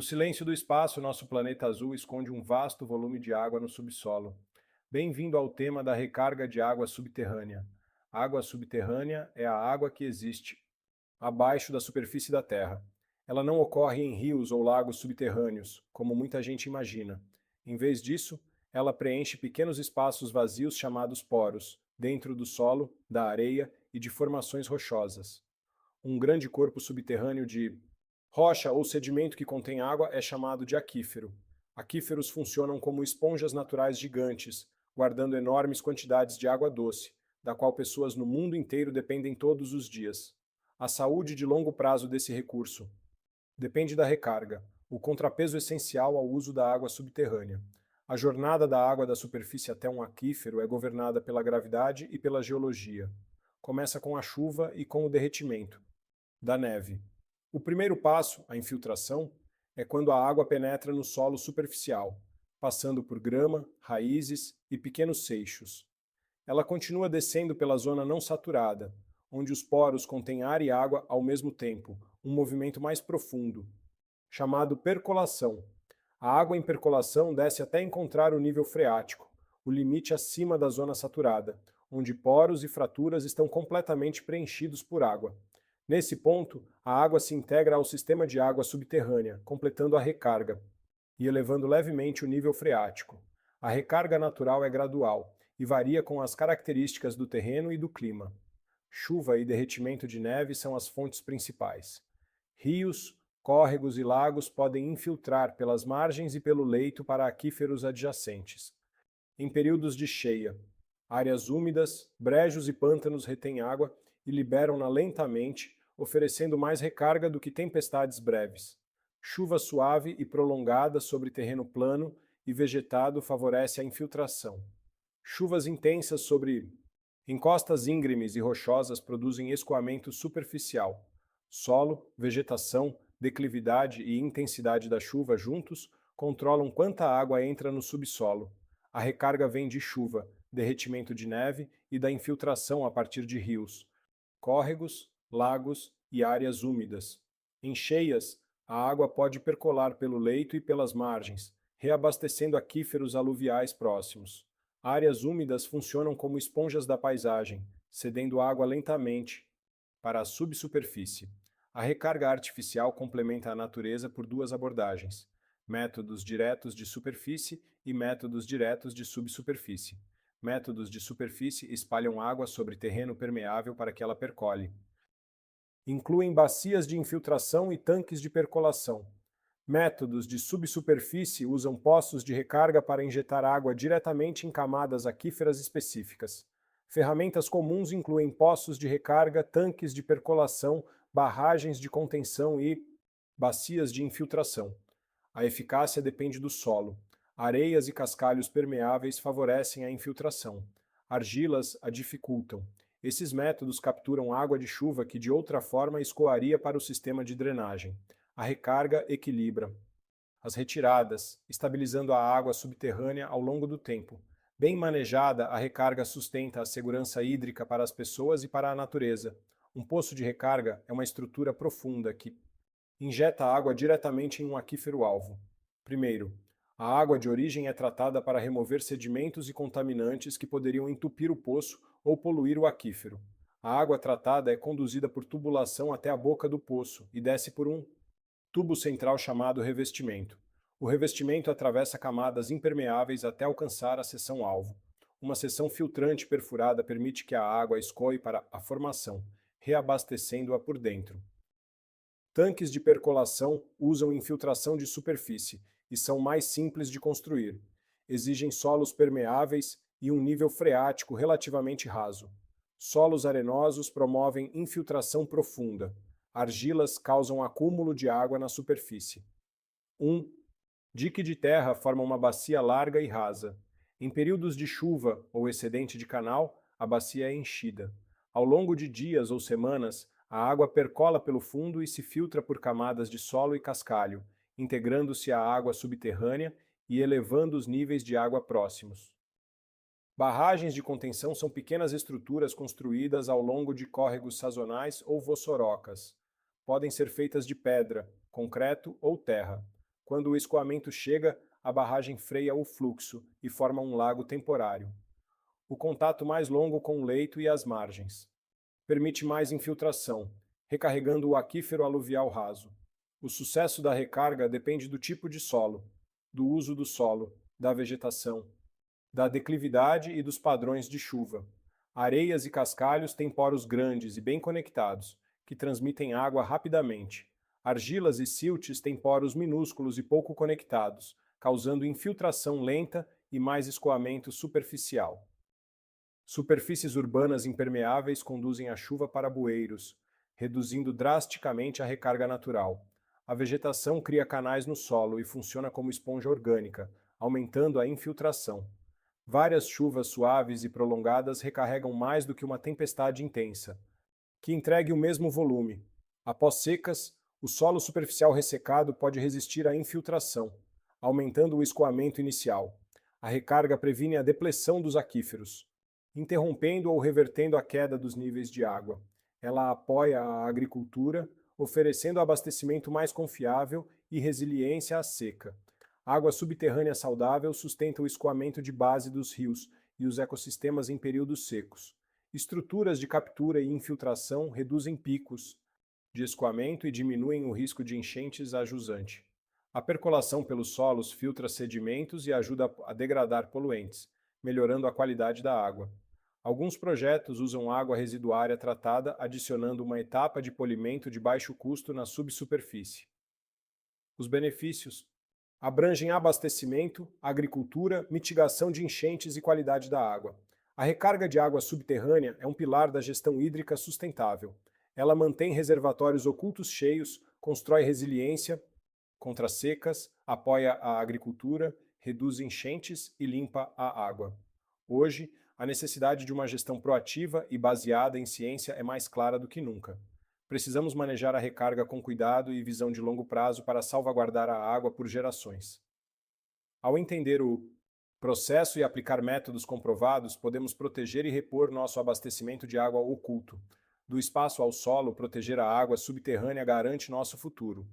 No silêncio do espaço, nosso planeta azul esconde um vasto volume de água no subsolo. Bem-vindo ao tema da recarga de água subterrânea. Água subterrânea é a água que existe abaixo da superfície da Terra. Ela não ocorre em rios ou lagos subterrâneos, como muita gente imagina. Em vez disso, ela preenche pequenos espaços vazios chamados poros, dentro do solo, da areia e de formações rochosas. Um grande corpo subterrâneo de rocha ou sedimento que contém água é chamado de aquífero. Aquíferos funcionam como esponjas naturais gigantes, guardando enormes quantidades de água doce, da qual pessoas no mundo inteiro dependem todos os dias. A saúde de longo prazo desse recurso depende da recarga, o contrapeso essencial ao uso da água subterrânea. A jornada da água da superfície até um aquífero é governada pela gravidade e pela geologia. Começa com a chuva e com o derretimento da neve. O primeiro passo, a infiltração, é quando a água penetra no solo superficial, passando por grama, raízes e pequenos seixos. Ela continua descendo pela zona não saturada, onde os poros contêm ar e água ao mesmo tempo, um movimento mais profundo, chamado percolação. A água em percolação desce até encontrar o nível freático, o limite acima da zona saturada, onde poros e fraturas estão completamente preenchidos por água. Nesse ponto, a água se integra ao sistema de água subterrânea, completando a recarga e elevando levemente o nível freático. A recarga natural é gradual e varia com as características do terreno e do clima. Chuva e derretimento de neve são as fontes principais. Rios, córregos e lagos podem infiltrar pelas margens e pelo leito para aquíferos adjacentes. Em períodos de cheia, áreas úmidas, brejos e pântanos retêm água e liberam-na lentamente, oferecendo mais recarga do que tempestades breves. Chuva suave e prolongada sobre terreno plano e vegetado favorece a infiltração. Chuvas intensas sobre encostas íngremes e rochosas produzem escoamento superficial. Solo, vegetação, declividade e intensidade da chuva juntos controlam quanta água entra no subsolo. A recarga vem de chuva, derretimento de neve e da infiltração a partir de rios, córregos, lagos e áreas úmidas. Em cheias, a água pode percolar pelo leito e pelas margens, reabastecendo aquíferos aluviais próximos. Áreas úmidas funcionam como esponjas da paisagem, cedendo água lentamente para a subsuperfície. A recarga artificial complementa a natureza por duas abordagens: métodos diretos de superfície e métodos diretos de subsuperfície. Métodos de superfície espalham água sobre terreno permeável para que ela percole. Incluem bacias de infiltração e tanques de percolação. Métodos de subsuperfície usam poços de recarga para injetar água diretamente em camadas aquíferas específicas. Ferramentas comuns incluem poços de recarga, tanques de percolação, barragens de contenção e bacias de infiltração. A eficácia depende do solo. Areias e cascalhos permeáveis favorecem a infiltração. Argilas a dificultam. Esses métodos capturam água de chuva que de outra forma escoaria para o sistema de drenagem. A recarga equilibra as retiradas, estabilizando a água subterrânea ao longo do tempo. Bem manejada, a recarga sustenta a segurança hídrica para as pessoas e para a natureza. Um poço de recarga é uma estrutura profunda que injeta água diretamente em um aquífero-alvo. Primeiro, a água de origem é tratada para remover sedimentos e contaminantes que poderiam entupir o poço ou poluir o aquífero. A água tratada é conduzida por tubulação até a boca do poço e desce por um tubo central chamado revestimento. O revestimento atravessa camadas impermeáveis até alcançar a seção-alvo. Uma seção filtrante perfurada permite que a água escoe para a formação, reabastecendo-a por dentro. Tanques de percolação usam infiltração de superfície e são mais simples de construir. Exigem solos permeáveis e um nível freático relativamente raso. Solos arenosos promovem infiltração profunda. Argilas causam acúmulo de água na superfície. 1. Dique de terra forma uma bacia larga e rasa. Em períodos de chuva ou excedente de canal, a bacia é enchida. Ao longo de dias ou semanas, a água percola pelo fundo e se filtra por camadas de solo e cascalho, integrando-se à água subterrânea e elevando os níveis de água próximos. Barragens de contenção são pequenas estruturas construídas ao longo de córregos sazonais ou vossorocas. Podem ser feitas de pedra, concreto ou terra. Quando o escoamento chega, a barragem freia o fluxo e forma um lago temporário. O contato mais longo com o leito e as margens. Permite mais infiltração, recarregando o aquífero aluvial raso. O sucesso da recarga depende do tipo de solo, do uso do solo, da vegetação, da declividade e dos padrões de chuva. Areias e cascalhos têm poros grandes e bem conectados, que transmitem água rapidamente. Argilas e siltes têm poros minúsculos e pouco conectados, causando infiltração lenta e mais escoamento superficial. Superfícies urbanas impermeáveis conduzem a chuva para bueiros, reduzindo drasticamente a recarga natural. A vegetação cria canais no solo e funciona como esponja orgânica, aumentando a infiltração. Várias chuvas suaves e prolongadas recarregam mais do que uma tempestade intensa, que entregue o mesmo volume. Após secas, o solo superficial ressecado pode resistir à infiltração, aumentando o escoamento inicial. A recarga previne a depleção dos aquíferos, interrompendo ou revertendo a queda dos níveis de água. Ela apoia a agricultura, oferecendo abastecimento mais confiável e resiliência à seca. A água subterrânea saudável sustenta o escoamento de base dos rios e os ecossistemas em períodos secos. Estruturas de captura e infiltração reduzem picos de escoamento e diminuem o risco de enchentes a jusante. A percolação pelos solos filtra sedimentos e ajuda a degradar poluentes, melhorando a qualidade da água. Alguns projetos usam água residuária tratada, adicionando uma etapa de polimento de baixo custo na subsuperfície. Os benefícios abrangem abastecimento, agricultura, mitigação de enchentes e qualidade da água. A recarga de água subterrânea é um pilar da gestão hídrica sustentável. Ela mantém reservatórios ocultos cheios, constrói resiliência contra secas, apoia a agricultura, reduz enchentes e limpa a água. Hoje, a necessidade de uma gestão proativa e baseada em ciência é mais clara do que nunca. Precisamos manejar a recarga com cuidado e visão de longo prazo para salvaguardar a água por gerações. Ao entender o processo e aplicar métodos comprovados, podemos proteger e repor nosso abastecimento de água oculto. Do espaço ao solo, proteger a água subterrânea garante nosso futuro.